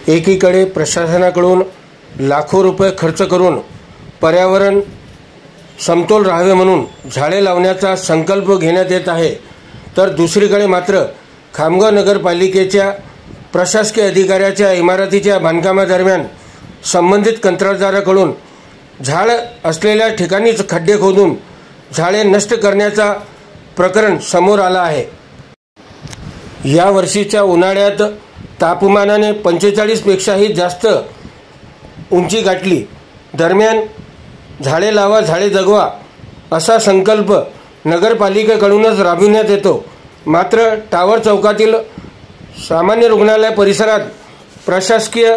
एकीकडे प्रशासनाकडून लाखो रुपये खर्च करून पर्यावरण समतोल राहावे म्हणून झाडे लावण्याचा संकल्प घेण्यात येत आहे, तर दुसरीकडे मात्र खामगाव नगरपालिकेच्या प्रशासकीय अधिकाऱ्याच्या इमारतीच्या बांधकामादरम्यान संबंधित कंत्राटदाराकडून झाड असलेल्या ठिकाणीच खड्डे खोदून झाडे नष्ट करण्याचा प्रकरण समोर आला आहे। या वर्षीच्या उन्हाळ्यात तापमानाने 45 पेक्षाही जास्त उंची गाठली। दरम्यान झाडे लावा झाडे जगवा असा संकल्प नगरपालिकेकडूनच राबविण्यात येतो, मात्र टावर चौकातील सामान्य रुग्णालय परिसरात प्रशासकीय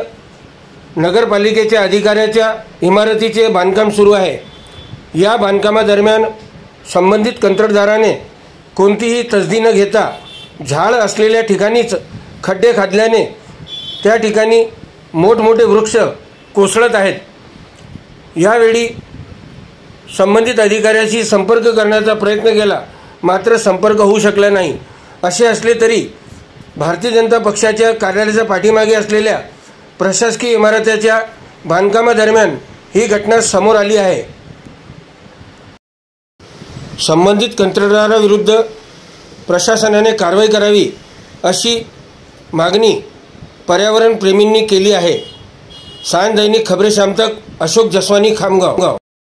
नगरपालिकेच्या अधिकाऱ्याच्या इमारतीचे बांधकाम सुरू आहे। या बांधकामादरम्यान संबंधित कंत्राटदाराने कोणतीही तसदी न घेता झाड असलेल्या ठिकाणीच खड्डे खादल्याने त्या ठिकाणी मोठमोठे वृक्ष कोसळत आहेत। यावेळी संबंधित अधिकाऱ्याशी संपर्क करण्याचा प्रयत्न केला, मात्र संपर्क होऊ शकला नाही। असे असले तरी भारतीय जनता पक्षाच्या कार्यालयाच्या पाठीमागे असलेल्या प्रशासकीय इमारतीच्या बांधकामादरम्यान ही घटना समोर आली आहे। संबंधित कंत्राटदाराविरुद्ध प्रशासनाने कारवाई करावी अशी मागणी पर्यावरण प्रेमींनी केली आहे। सायन दैनिक खबरे शाम तक, अशोक जसवानी, खामगाव।